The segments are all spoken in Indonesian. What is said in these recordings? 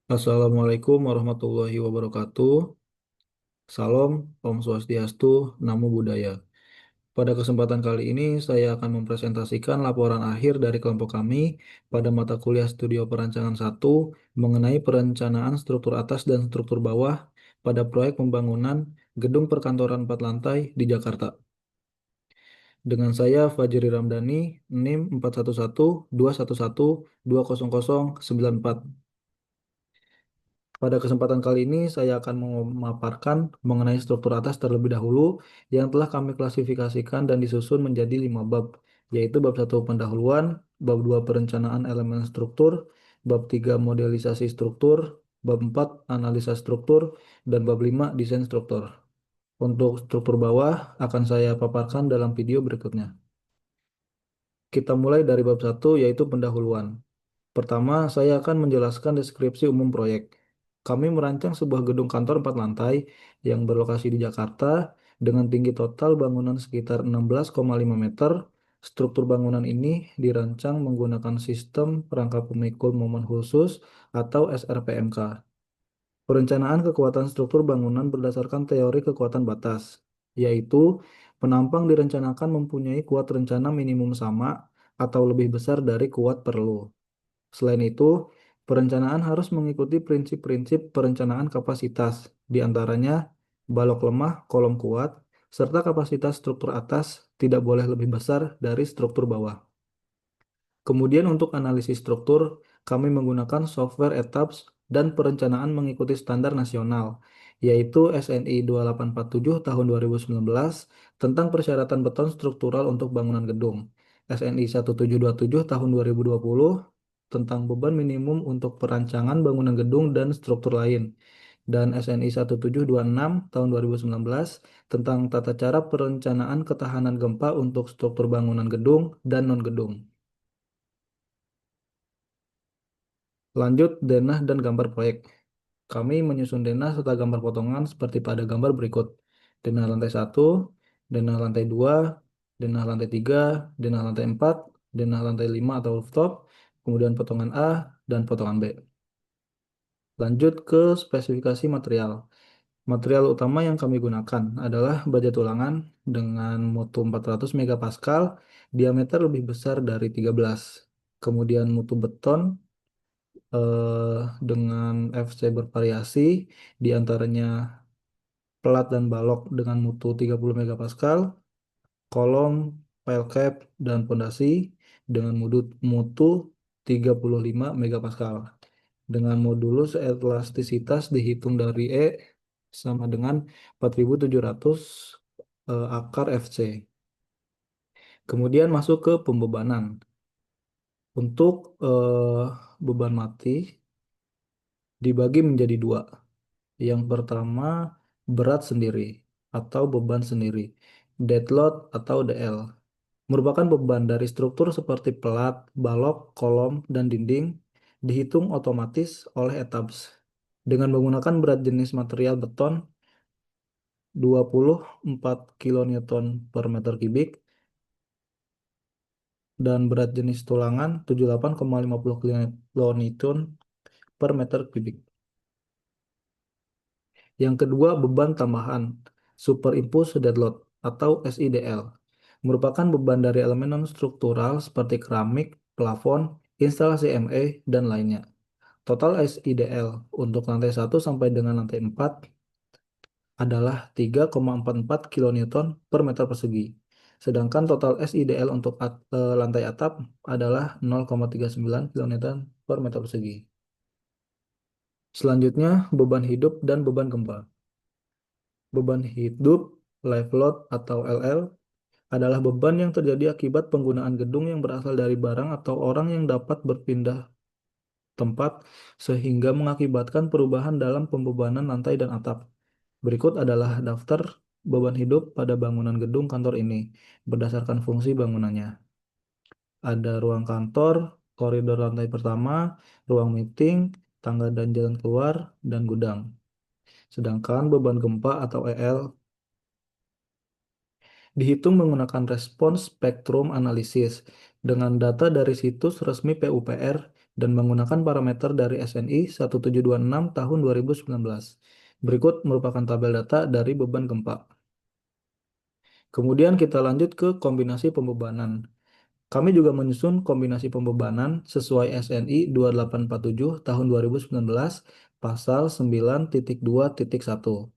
Assalamualaikum warahmatullahi wabarakatuh. Salam, Om Swastiastu, Namo Buddhaya. Pada kesempatan kali ini, saya akan mempresentasikan laporan akhir dari kelompok kami pada mata kuliah Studio Perancangan 1 mengenai perencanaan struktur atas dan struktur bawah pada proyek pembangunan gedung perkantoran 4 lantai di Jakarta. Dengan saya Fajri Ramdhani, NIM 411-211-20094. Pada kesempatan kali ini, saya akan memaparkan mengenai struktur atas terlebih dahulu yang telah kami klasifikasikan dan disusun menjadi 5 bab, yaitu bab 1 pendahuluan, bab 2 perencanaan elemen struktur, bab 3 modelisasi struktur, bab 4 analisa struktur, dan bab 5 desain struktur. Untuk struktur bawah akan saya paparkan dalam video berikutnya. Kita mulai dari bab 1 yaitu pendahuluan. Pertama, saya akan menjelaskan deskripsi umum proyek. Kami merancang sebuah gedung kantor 4 lantai yang berlokasi di Jakarta dengan tinggi total bangunan sekitar 16,5 meter. Struktur bangunan ini dirancang menggunakan sistem perangkap pemikul momen khusus atau SRPMK. Perencanaan kekuatan struktur bangunan berdasarkan teori kekuatan batas, yaitu penampang direncanakan mempunyai kuat rencana minimum sama atau lebih besar dari kuat perlu. Selain itu, perencanaan harus mengikuti prinsip-prinsip perencanaan kapasitas, di antaranya balok lemah, kolom kuat, serta kapasitas struktur atas tidak boleh lebih besar dari struktur bawah. Kemudian untuk analisis struktur, kami menggunakan software ETABS dan perencanaan mengikuti standar nasional, yaitu SNI 2847 tahun 2019 tentang persyaratan beton struktural untuk bangunan gedung, SNI 1727 tahun 2020 tentang beban minimum untuk perancangan bangunan gedung dan struktur lain, dan SNI 1726 tahun 2019 tentang tata cara perencanaan ketahanan gempa untuk struktur bangunan gedung dan non-gedung. Lanjut, denah dan gambar proyek. Kami menyusun denah serta gambar potongan seperti pada gambar berikut. Denah lantai 1, denah lantai 2, denah lantai 3, denah lantai 4, denah lantai 5 atau rooftop, kemudian potongan A, dan potongan B. Lanjut ke spesifikasi material. Material utama yang kami gunakan adalah baja tulangan dengan mutu 400 megapascal, diameter lebih besar dari 13. Kemudian mutu beton eh, dengan FC bervariasi, di antaranya pelat dan balok dengan mutu 30 megapascal, kolom, pile cap, dan pondasi dengan mutu 35 megapascal. Dengan modulus elastisitas dihitung dari E sama dengan 4.700 akar FC. Kemudian masuk ke pembebanan. Untuk beban mati dibagi menjadi dua. Yang pertama, berat sendiri atau beban sendiri, dead load atau DL. Merupakan beban dari struktur seperti pelat, balok, kolom, dan dinding, dihitung otomatis oleh ETABS. Dengan menggunakan berat jenis material beton 24 kilonewton per meter kubik dan berat jenis tulangan 78,50 kilonewton per meter kubik. Yang kedua, beban tambahan, Superimposed Dead Load atau SIDL, merupakan beban dari elemen non-struktural seperti keramik, plafon, instalasi ME, dan lainnya. Total SIDL untuk lantai 1 sampai dengan lantai 4 adalah 3,44 kilonewton per meter persegi. Sedangkan total SIDL untuk lantai atap adalah 0,39 kilonewton per meter persegi. Selanjutnya, beban hidup dan beban gempa. Beban hidup, live load atau LL, adalah beban yang terjadi akibat penggunaan gedung yang berasal dari barang atau orang yang dapat berpindah tempat sehingga mengakibatkan perubahan dalam pembebanan lantai dan atap. Berikut adalah daftar beban hidup pada bangunan gedung kantor ini berdasarkan fungsi bangunannya. Ada ruang kantor, koridor lantai pertama, ruang meeting, tangga dan jalan keluar, dan gudang. Sedangkan beban gempa atau EL dihitung menggunakan respons spektrum analisis dengan data dari situs resmi PUPR dan menggunakan parameter dari SNI 1726 tahun 2019. Berikut merupakan tabel data dari beban gempa. Kemudian kita lanjut ke kombinasi pembebanan. Kami juga menyusun kombinasi pembebanan sesuai SNI 2847 tahun 2019 pasal 9.2.1.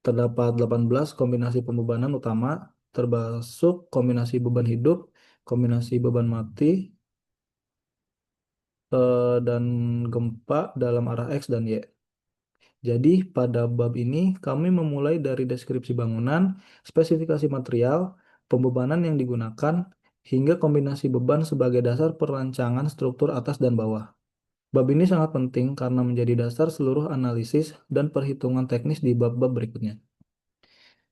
Terdapat 18 kombinasi pembebanan utama, termasuk kombinasi beban hidup, kombinasi beban mati, dan gempa dalam arah X dan Y. Jadi, pada bab ini kami memulai dari deskripsi bangunan, spesifikasi material, pembebanan yang digunakan, hingga kombinasi beban sebagai dasar perancangan struktur atas dan bawah. Bab ini sangat penting karena menjadi dasar seluruh analisis dan perhitungan teknis di bab-bab berikutnya.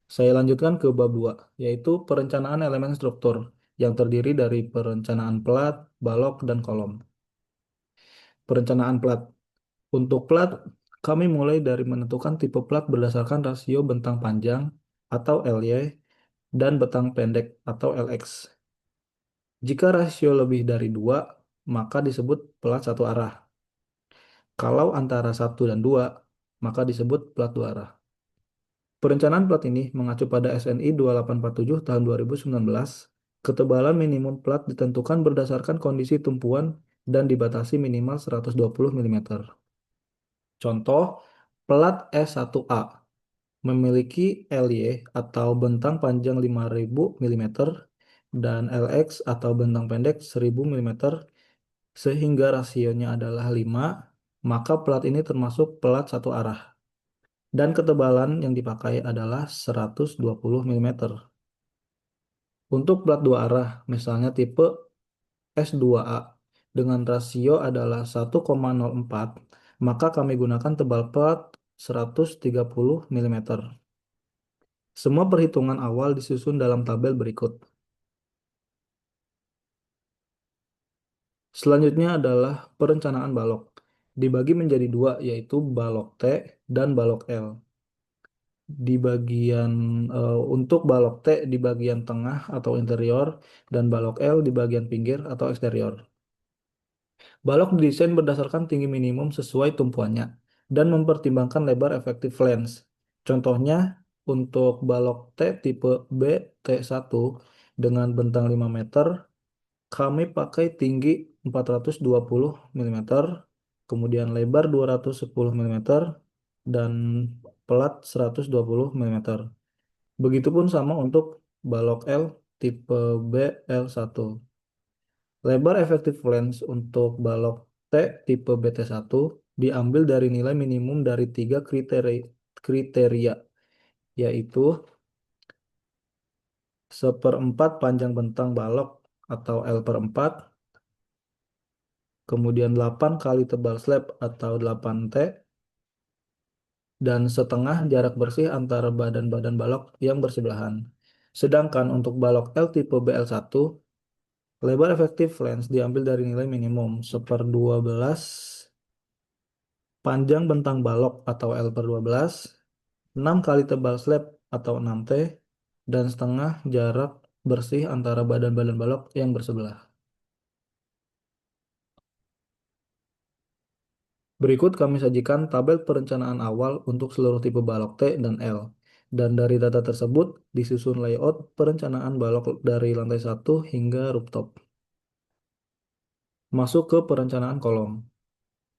Saya lanjutkan ke bab 2, yaitu perencanaan elemen struktur, yang terdiri dari perencanaan plat, balok, dan kolom. Perencanaan plat. Untuk plat, kami mulai dari menentukan tipe plat berdasarkan rasio bentang panjang atau LY dan betang pendek atau LX. Jika rasio lebih dari 2, maka disebut plat satu arah. Kalau antara 1 dan 2, maka disebut plat dua arah. Perencanaan plat ini mengacu pada SNI 2847 tahun 2019. Ketebalan minimum plat ditentukan berdasarkan kondisi tumpuan dan dibatasi minimal 120 mm. Contoh, plat S1A memiliki LY atau bentang panjang 5000 mm dan LX atau bentang pendek 1000 mm sehingga rasionya adalah 5, maka plat ini termasuk plat satu arah dan ketebalan yang dipakai adalah 120 mm. Untuk plat dua arah, misalnya tipe S2A dengan rasio adalah 1,04, maka kami gunakan tebal plat 130 mm. Semua perhitungan awal disusun dalam tabel berikut. Selanjutnya adalah perencanaan balok. Dibagi menjadi dua, yaitu balok T dan balok L. Di bagian untuk balok T di bagian tengah atau interior dan balok L di bagian pinggir atau eksterior. Balok didesain berdasarkan tinggi minimum sesuai tumpuannya dan mempertimbangkan lebar efektif flange. Contohnya, untuk balok T tipe B T1 dengan bentang 5 meter, kami pakai tinggi 420 mm, kemudian lebar 210 mm, dan pelat 120 mm. Begitupun sama untuk balok L tipe BL1. Lebar efektif lens untuk balok T tipe BT1 diambil dari nilai minimum dari tiga kriteria, yaitu seperempat panjang bentang balok atau L per 4, kemudian 8 kali tebal slab atau 8T, dan setengah jarak bersih antara badan-badan balok yang bersebelahan. Sedangkan untuk balok L tipe BL1, lebar efektif lens diambil dari nilai minimum 1/12 panjang bentang balok atau L per 12, 6 kali tebal slab atau 6T, dan setengah jarak bersih antara badan-badan balok yang bersebelah. Berikut kami sajikan tabel perencanaan awal untuk seluruh tipe balok T dan L. Dan dari data tersebut disusun layout perencanaan balok dari lantai 1 hingga rooftop. Masuk ke perencanaan kolom.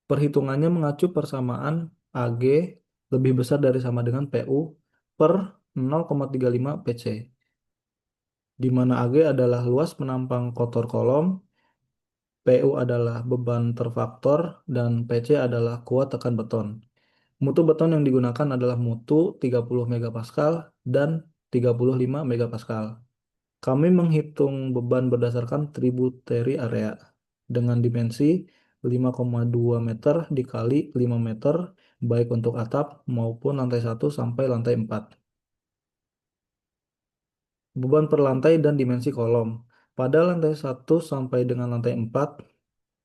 Perhitungannya mengacu persamaan AG lebih besar dari sama dengan PU per 0,35 PC, di mana AG adalah luas penampang kotor kolom, PU adalah beban terfaktor, dan PC adalah kuat tekan beton. Mutu beton yang digunakan adalah mutu 30 megapascal dan 35 megapascal. Kami menghitung beban berdasarkan tributary area dengan dimensi 5,2 meter dikali 5 meter baik untuk atap maupun lantai 1 sampai lantai 4. Beban per lantai dan dimensi kolom. Pada lantai 1 sampai dengan lantai 4,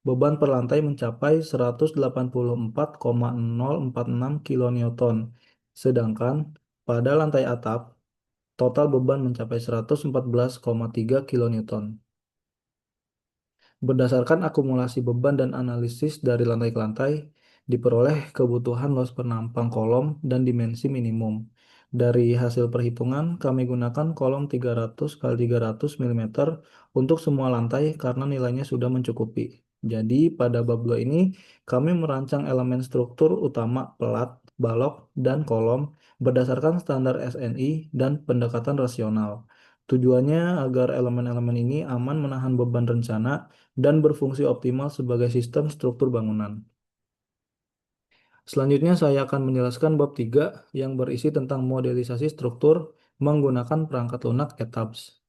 beban per lantai mencapai 184,046 kilonewton. Sedangkan pada lantai atap, total beban mencapai 114,3 kilonewton. Berdasarkan akumulasi beban dan analisis dari lantai ke lantai, diperoleh kebutuhan los penampang kolom dan dimensi minimum. Dari hasil perhitungan, kami gunakan kolom 300 kali 300 mm untuk semua lantai karena nilainya sudah mencukupi. Jadi, pada bab 2 ini, kami merancang elemen struktur utama pelat, balok, dan kolom berdasarkan standar SNI dan pendekatan rasional. Tujuannya agar elemen-elemen ini aman menahan beban rencana dan berfungsi optimal sebagai sistem struktur bangunan. Selanjutnya saya akan menjelaskan bab 3 yang berisi tentang modelisasi struktur menggunakan perangkat lunak ETABS.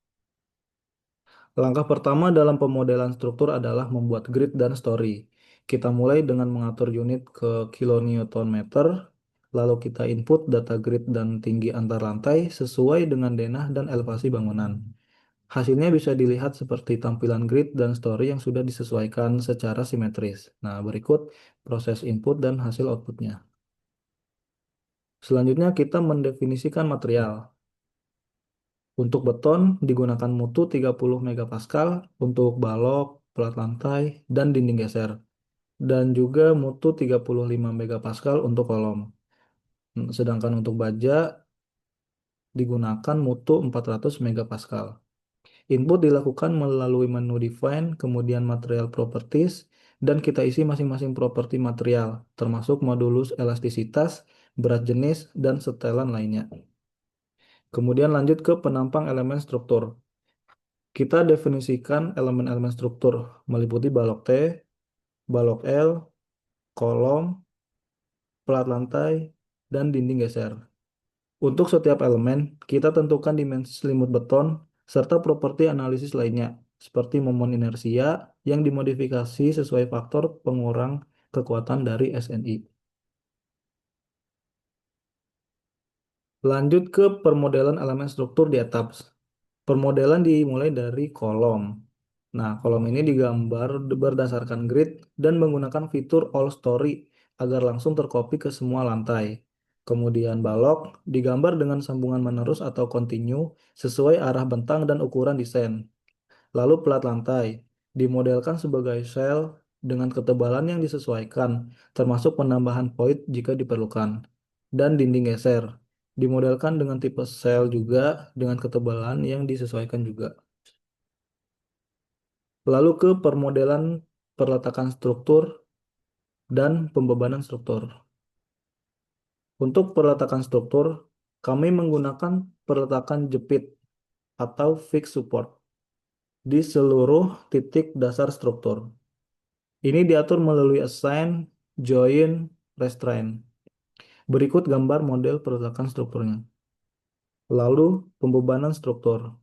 Langkah pertama dalam pemodelan struktur adalah membuat grid dan story. Kita mulai dengan mengatur unit ke kilonewton meter, lalu kita input data grid dan tinggi antar lantai sesuai dengan denah dan elevasi bangunan. Hasilnya bisa dilihat seperti tampilan grid dan story yang sudah disesuaikan secara simetris. Nah, berikut proses input dan hasil outputnya. Selanjutnya kita mendefinisikan material. Untuk beton digunakan mutu 30 megapascal untuk balok, pelat lantai, dan dinding geser. Dan juga mutu 35 megapascal untuk kolom. Sedangkan untuk baja digunakan mutu 400 megapascal. Input dilakukan melalui menu define, kemudian material properties, dan kita isi masing-masing properti material, termasuk modulus elastisitas, berat jenis, dan setelan lainnya. Kemudian lanjut ke penampang elemen struktur. Kita definisikan elemen-elemen struktur, meliputi balok T, balok L, kolom, pelat lantai, dan dinding geser. Untuk setiap elemen, kita tentukan dimensi selimut beton serta properti analisis lainnya, seperti momon inersia yang dimodifikasi sesuai faktor pengurang kekuatan dari SNI. Lanjut ke permodelan elemen struktur di etaps. Permodelan dimulai dari kolom. Nah, kolom ini digambar berdasarkan grid dan menggunakan fitur all story agar langsung terkopi ke semua lantai. Kemudian balok digambar dengan sambungan menerus atau kontinu sesuai arah bentang dan ukuran desain. Lalu pelat lantai dimodelkan sebagai sel dengan ketebalan yang disesuaikan, termasuk penambahan void jika diperlukan. Dan dinding geser dimodelkan dengan tipe sel juga dengan ketebalan yang disesuaikan juga. Lalu ke permodelan perletakan struktur dan pembebanan struktur. Untuk perletakan struktur, kami menggunakan perletakan jepit atau fixed support di seluruh titik dasar struktur. Ini diatur melalui assign, join, restrain. Berikut gambar model perletakan strukturnya. Lalu, pembebanan struktur.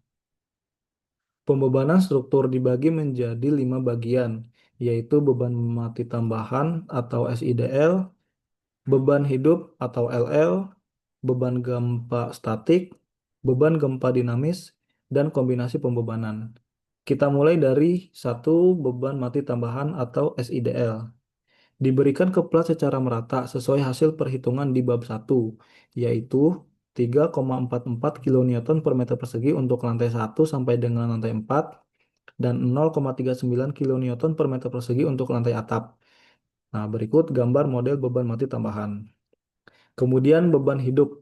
Pembebanan struktur dibagi menjadi 5 bagian, yaitu beban mati tambahan atau SIDL, beban hidup atau LL, beban gempa statik, beban gempa dinamis, dan kombinasi pembebanan. Kita mulai dari satu beban mati tambahan atau SIDL. Diberikan ke plat secara merata sesuai hasil perhitungan di bab 1, yaitu 3,44 kilonewton per meter persegi untuk lantai 1 sampai dengan lantai 4 dan 0,39 kilonewton per meter persegi untuk lantai atap. Nah, berikut gambar model beban mati tambahan. Kemudian beban hidup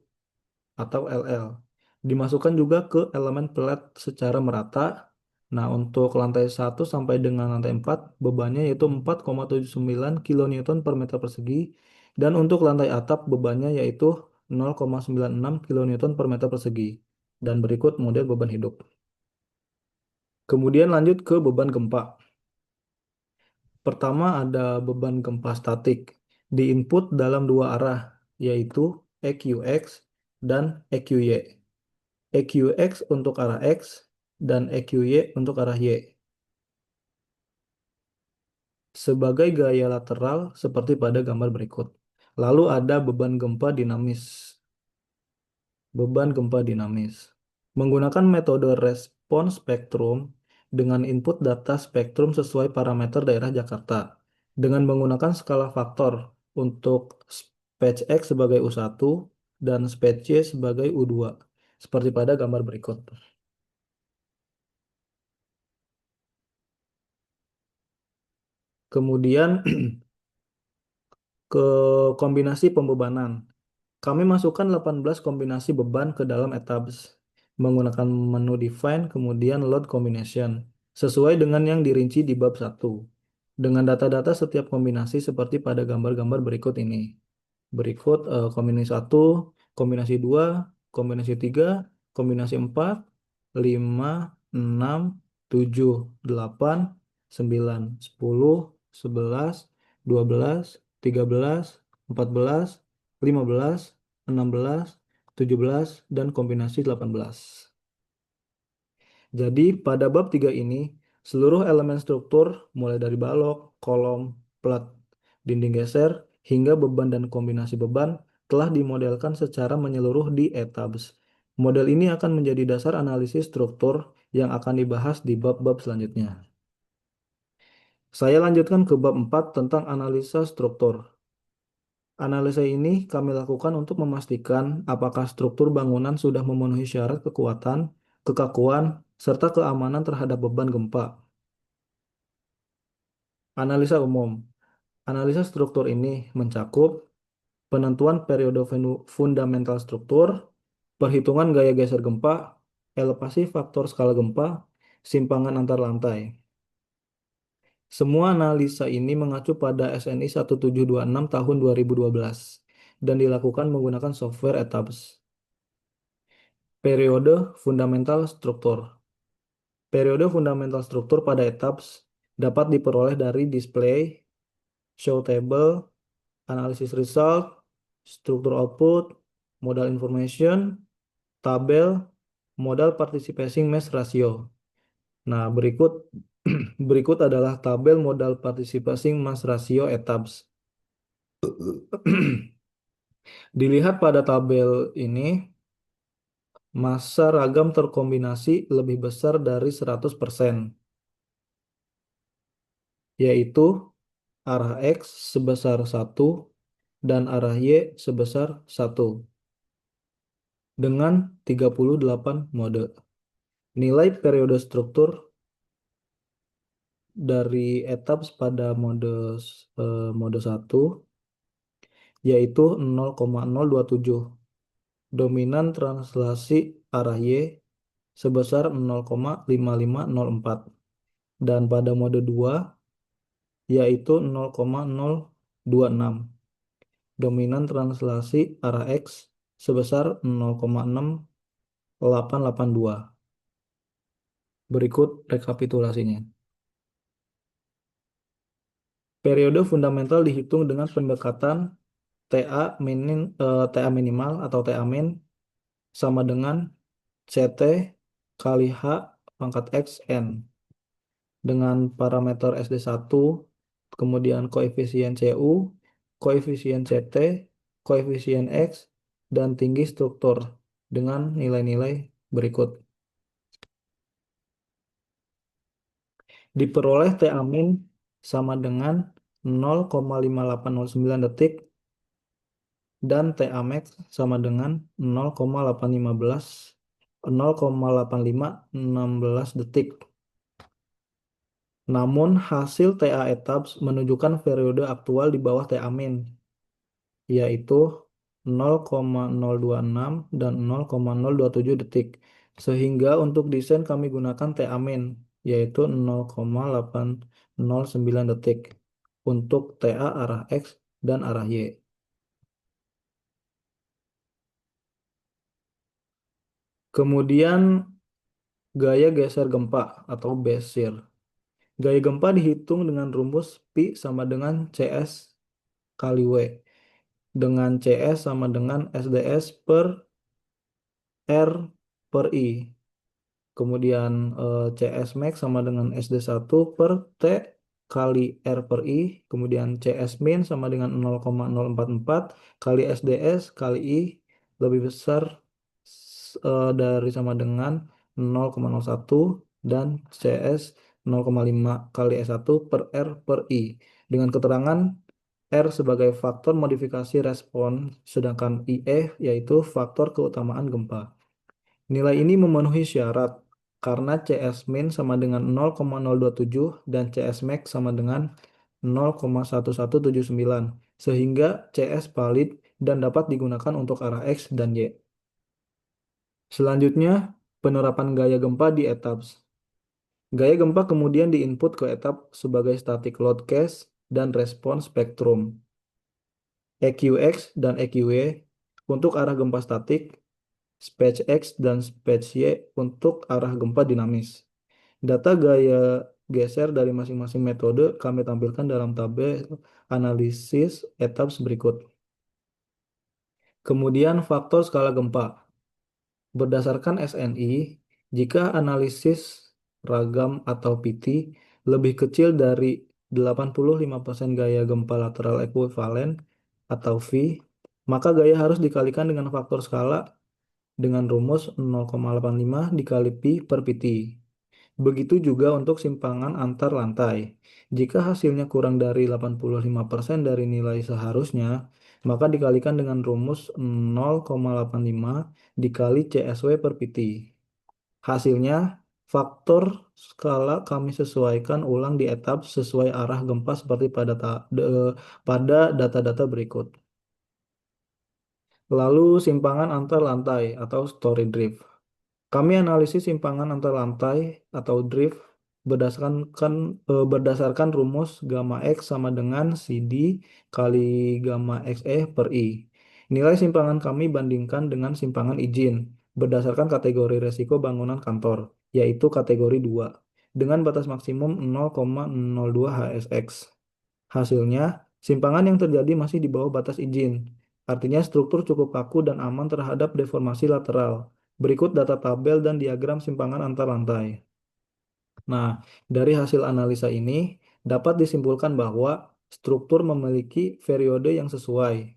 atau LL dimasukkan juga ke elemen pelat secara merata. Nah, untuk lantai 1 sampai dengan lantai 4 bebannya yaitu 4,79 kilonewton per meter persegi dan untuk lantai atap bebannya yaitu 0,96 kilonewton per meter persegi. Dan berikut model beban hidup. Kemudian lanjut ke beban gempa. Pertama ada beban gempa statik diinput dalam dua arah yaitu EQX dan EQY. EQX untuk arah X dan EQY untuk arah Y. Sebagai gaya lateral seperti pada gambar berikut. Lalu ada beban gempa dinamis. Beban gempa dinamis. Menggunakan metode respon spektrum dengan input data spektrum sesuai parameter daerah Jakarta. Dengan menggunakan skala faktor untuk patch X sebagai U1 dan patch Y sebagai U2. Seperti pada gambar berikut. Kemudian ke kombinasi pembebanan. Kami masukkan 18 kombinasi beban ke dalam ETABS menggunakan menu define kemudian load combination sesuai dengan yang dirinci di bab 1 dengan data-data setiap kombinasi seperti pada gambar-gambar berikut ini. Berikut kombinasi satu, kombinasi 2, kombinasi 3, kombinasi 4, 5, 6, 7, 8, 9, 10, 11, 12, 13, 14, 15, 16, 17, dan kombinasi 18. Jadi pada bab 3 ini, seluruh elemen struktur mulai dari balok, kolom, plat, dinding geser, hingga beban dan kombinasi beban telah dimodelkan secara menyeluruh di ETABS. Model ini akan menjadi dasar analisis struktur yang akan dibahas di bab-bab selanjutnya. Saya lanjutkan ke bab 4 tentang analisa struktur. Analisa ini kami lakukan untuk memastikan apakah struktur bangunan sudah memenuhi syarat kekuatan, kekakuan, serta keamanan terhadap beban gempa. Analisa umum. Analisa struktur ini mencakup penentuan periode fundamental struktur, perhitungan gaya geser gempa, elevasi faktor skala gempa, simpangan antar lantai. Semua analisa ini mengacu pada SNI 1726 tahun 2012 dan dilakukan menggunakan software ETABS. Periode fundamental struktur. Periode fundamental struktur pada ETABS dapat diperoleh dari display, show table, analisis result, struktur output, modal information, tabel, modal participating mass ratio. Nah, berikut berikut adalah tabel modal participating mass ratio ETABS. Dilihat pada tabel ini, massa ragam terkombinasi lebih besar dari 100%, yaitu arah X sebesar 1 dan arah Y sebesar 1 dengan 38 mode. Nilai periode struktur dari etaps pada mode 1 yaitu 0,027. Dominan translasi arah Y sebesar 0,5504 dan pada mode 2 yaitu 0,026. Dominan translasi arah X sebesar 0,6882. Berikut rekapitulasinya. Periode fundamental dihitung dengan pendekatan TA minimal atau TA min sama dengan CT kali H pangkat X N dengan parameter SD1, kemudian koefisien CU, koefisien CT, koefisien X, dan tinggi struktur dengan nilai-nilai berikut. Diperoleh TA min sama dengan 0,5809 detik dan TA max sama dengan 0,8516 detik. Namun hasil TA etaps menunjukkan periode aktual di bawah TA min, yaitu 0,026 dan 0,027 detik. Sehingga untuk desain kami gunakan TA min, yaitu 0,809 detik untuk TA arah X dan arah Y. Kemudian gaya geser gempa atau base shear. Gaya gempa dihitung dengan rumus Pi sama dengan CS kali W, dengan CS sama dengan SDS per R per I. Kemudian CS max sama dengan SD1 per T kali R per I. Kemudian CS min sama dengan 0,044 kali SDS kali I lebih besar dari sama dengan 0,01 dan CS 0,5 kali S1 per R per I. Dengan keterangan R sebagai faktor modifikasi respon, sedangkan IE yaitu faktor keutamaan gempa. Nilai ini memenuhi syarat karena CS min sama dengan 0,027 dan CS max sama dengan 0,1179 sehingga CS valid dan dapat digunakan untuk arah X dan Y. Selanjutnya, penerapan gaya gempa di etaps. Gaya gempa kemudian diinput ke etap sebagai static load case dan respons spektrum. EQX dan EQY untuk arah gempa statik, Spatch X dan Spatch Y untuk arah gempa dinamis. Data gaya geser dari masing-masing metode kami tampilkan dalam tabel analisis etaps berikut. Kemudian faktor skala gempa. Berdasarkan SNI, jika analisis ragam atau PT lebih kecil dari 85% gaya gempa lateral ekuivalen atau V, maka gaya harus dikalikan dengan faktor skala dengan rumus 0,85 dikali pi per PT. Begitu juga untuk simpangan antar lantai. Jika hasilnya kurang dari 85% dari nilai seharusnya, maka dikalikan dengan rumus 0,85 dikali CSW per PT. Hasilnya, faktor skala kami sesuaikan ulang di etap sesuai arah gempa seperti pada data-data berikut. Lalu simpangan antar lantai atau story drift. Kami analisis simpangan antar lantai atau drift berdasarkan rumus gamma X sama dengan CD kali gamma XE per I. Nilai simpangan kami bandingkan dengan simpangan izin berdasarkan kategori resiko bangunan kantor, yaitu kategori 2, dengan batas maksimum 0,02 HSX. Hasilnya, simpangan yang terjadi masih di bawah batas izin. Artinya struktur cukup kaku dan aman terhadap deformasi lateral. Berikut data tabel dan diagram simpangan antar lantai. Nah, dari hasil analisa ini dapat disimpulkan bahwa struktur memiliki periode yang sesuai.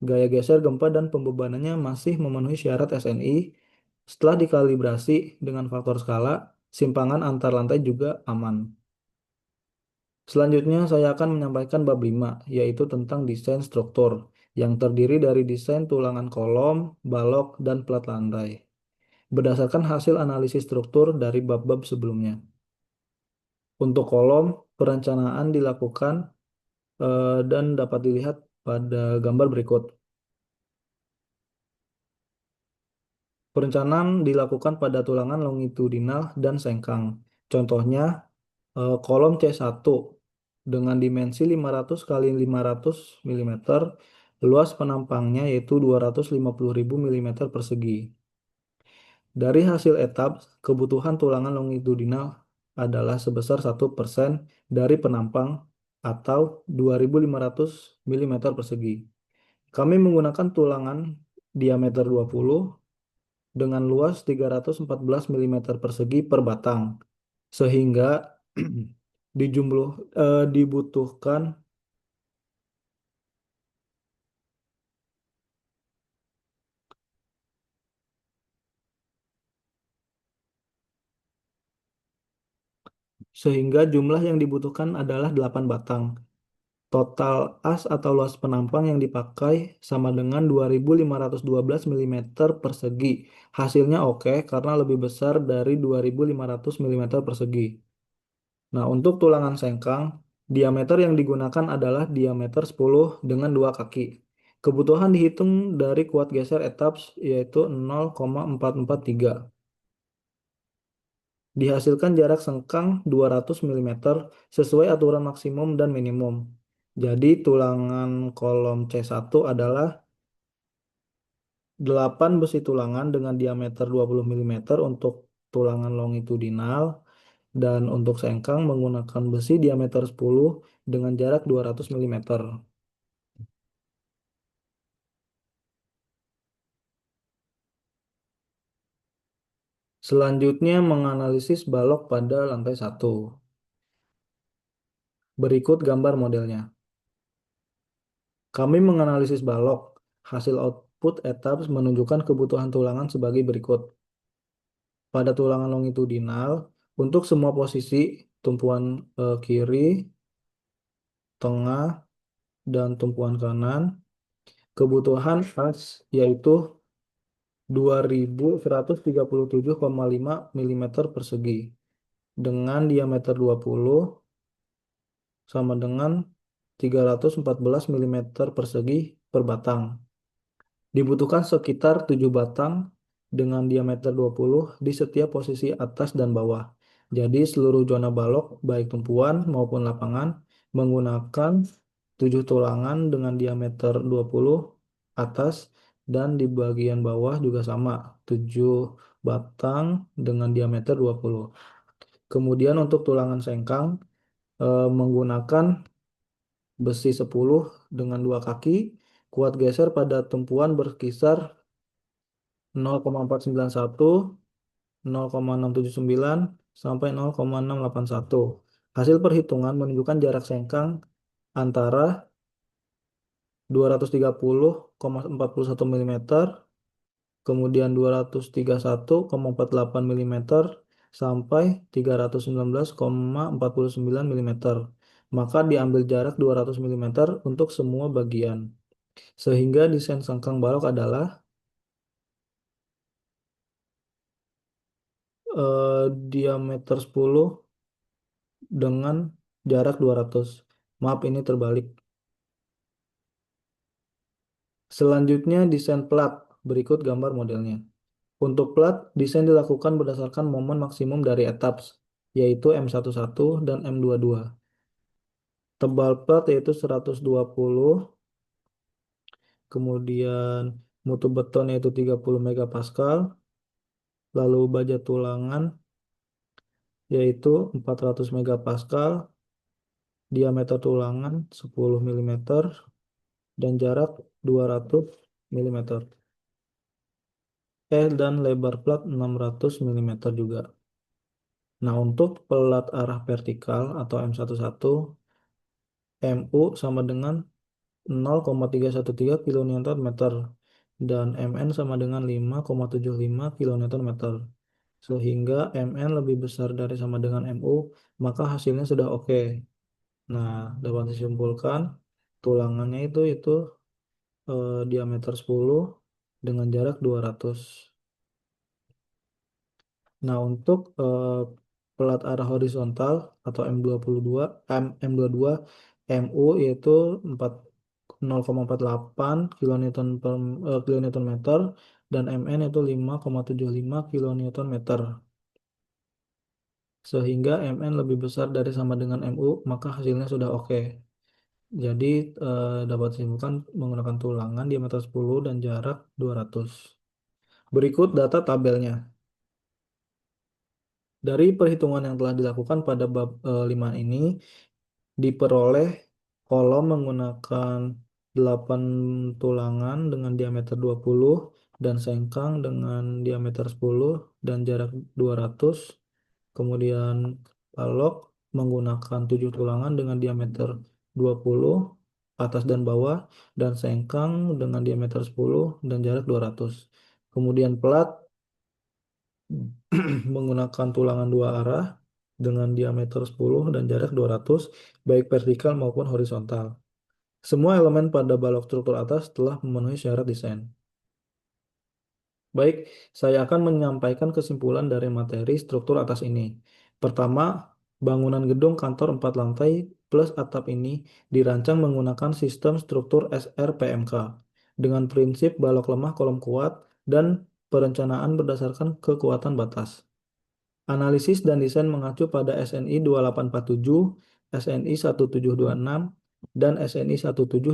Gaya geser gempa dan pembebanannya masih memenuhi syarat SNI. Setelah dikalibrasi dengan faktor skala, simpangan antar lantai juga aman. Selanjutnya saya akan menyampaikan bab 5, yaitu tentang desain struktur, yang terdiri dari desain tulangan kolom, balok, dan plat lantai. Berdasarkan hasil analisis struktur dari bab-bab sebelumnya. Untuk kolom, perencanaan dilakukan dan dapat dilihat pada gambar berikut. Perencanaan dilakukan pada tulangan longitudinal dan sengkang. Contohnya, kolom C1 dengan dimensi 500 kali 500 mm, luas penampangnya yaitu 250.000 mm persegi. Dari hasil etap, kebutuhan tulangan longitudinal adalah sebesar 1% dari penampang atau 2.500 mm persegi. Kami menggunakan tulangan diameter 20 dengan luas 314 mm persegi per batang, sehingga dibutuhkan sehingga jumlah yang dibutuhkan adalah 8 batang. Total as atau luas penampang yang dipakai sama dengan 2.512 mm persegi. Hasilnya oke karena lebih besar dari 2.500 mm persegi. Nah, untuk tulangan sengkang, diameter yang digunakan adalah diameter 10 dengan 2 kaki. Kebutuhan dihitung dari kuat geser etaps yaitu 0,443. Dihasilkan jarak sengkang 200 mm sesuai aturan maksimum dan minimum. Jadi tulangan kolom C1 adalah 8 besi tulangan dengan diameter 20 mm untuk tulangan longitudinal dan untuk sengkang menggunakan besi diameter 10 dengan jarak 200 mm. Selanjutnya menganalisis balok pada lantai 1. Berikut gambar modelnya. Kami menganalisis balok. Hasil output etaps menunjukkan kebutuhan tulangan sebagai berikut. Pada tulangan longitudinal, untuk semua posisi tumpuan kiri, tengah, dan tumpuan kanan, kebutuhan as yaitu 2.137,5 mm persegi dengan diameter 20 sama dengan 314 milimeter persegi per batang. Dibutuhkan sekitar 7 batang dengan diameter 20 di setiap posisi atas dan bawah. Jadi seluruh zona balok, baik tumpuan maupun lapangan, menggunakan 7 tulangan dengan diameter 20 atas dan di bagian bawah juga sama, 7 batang dengan diameter 20. Kemudian untuk tulangan sengkang menggunakan besi 10 dengan dua kaki, kuat geser pada tumpuan berkisar 0,491, 0,679, sampai 0,681. Hasil perhitungan menunjukkan jarak sengkang antara 230,41 milimeter, kemudian 231,48 milimeter, sampai 319,49 milimeter. Maka diambil jarak 200 milimeter untuk semua bagian. Sehingga desain sengkang balok adalah diameter 10 dengan jarak 200. Maaf, ini terbalik. Selanjutnya desain plat. Berikut gambar modelnya. Untuk plat, desain dilakukan berdasarkan momen maksimum dari etaps, yaitu M11 dan M22. Tebal plat yaitu 120, kemudian mutu beton yaitu 30 megapascal, lalu baja tulangan yaitu 400 megapascal, diameter tulangan 10 milimeter, dan jarak 200 milimeter. Dan lebar plat 600 milimeter juga. Nah, untuk pelat arah vertikal atau M11, MU sama dengan 0,313 kN meter dan MN sama dengan 5,75 kN meter. Sehingga MN lebih besar dari sama dengan MU, maka hasilnya sudah oke. Nah, dapat disimpulkan tulangannya itu diameter 10 dengan jarak 200. Nah, untuk pelat arah horizontal atau M22, M22 MU yaitu 4 0,48 kilonewton per kilonewton meter dan MN itu 5,75 kilonewton meter. Sehingga MN lebih besar dari sama dengan MU, maka hasilnya sudah oke. Jadi dapat disimpulkan menggunakan tulangan diameter 10 dan jarak 200. Berikut data tabelnya. Dari perhitungan yang telah dilakukan pada bab 5 ini, diperoleh kolom menggunakan 8 tulangan dengan diameter 20 dan sengkang dengan diameter 10 dan jarak 200. Kemudian balok menggunakan 7 tulangan dengan diameter 20 atas dan bawah dan sengkang dengan diameter 10 dan jarak 200. Kemudian pelat menggunakan tulangan dua arah dengan diameter 10 dan jarak 200 baik vertikal maupun horizontal. Semua elemen pada balok struktur atas telah memenuhi syarat desain. Baik, saya akan menyampaikan kesimpulan dari materi struktur atas ini. Pertama, bangunan gedung kantor 4 lantai plus atap ini dirancang menggunakan sistem struktur SRPMK dengan prinsip balok lemah kolom kuat dan perencanaan berdasarkan kekuatan batas. Analisis dan desain mengacu pada SNI 2847, SNI 1726, dan SNI 1727.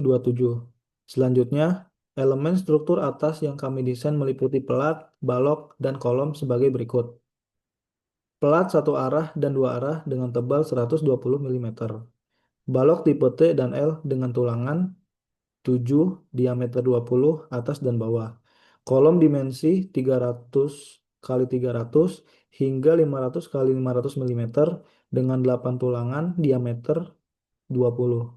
Selanjutnya, elemen struktur atas yang kami desain meliputi pelat, balok, dan kolom sebagai berikut. Pelat satu arah dan dua arah dengan tebal 120 milimeter. Balok tipe T dan L dengan tulangan 7, diameter 20 atas dan bawah. Kolom dimensi 300 kali 300 hingga 500 kali 500 milimeter dengan 8 tulangan diameter 20.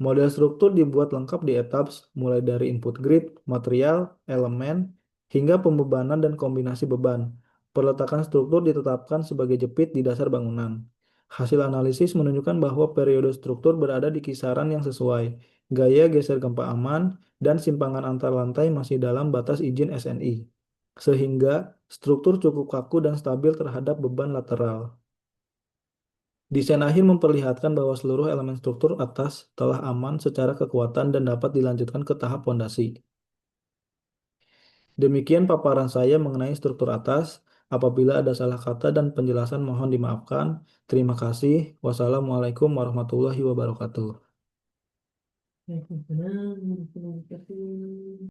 Model struktur dibuat lengkap di etaps mulai dari input grid, material, elemen, hingga pembebanan dan kombinasi beban. Peletakan struktur ditetapkan sebagai jepit di dasar bangunan. Hasil analisis menunjukkan bahwa periode struktur berada di kisaran yang sesuai. Gaya geser gempa aman dan simpangan antar lantai masih dalam batas izin SNI. Sehingga struktur cukup kaku dan stabil terhadap beban lateral. Desain akhir memperlihatkan bahwa seluruh elemen struktur atas telah aman secara kekuatan dan dapat dilanjutkan ke tahap fondasi. Demikian paparan saya mengenai struktur atas. Apabila ada salah kata dan penjelasan mohon dimaafkan. Terima kasih. Wassalamualaikum warahmatullahi wabarakatuh.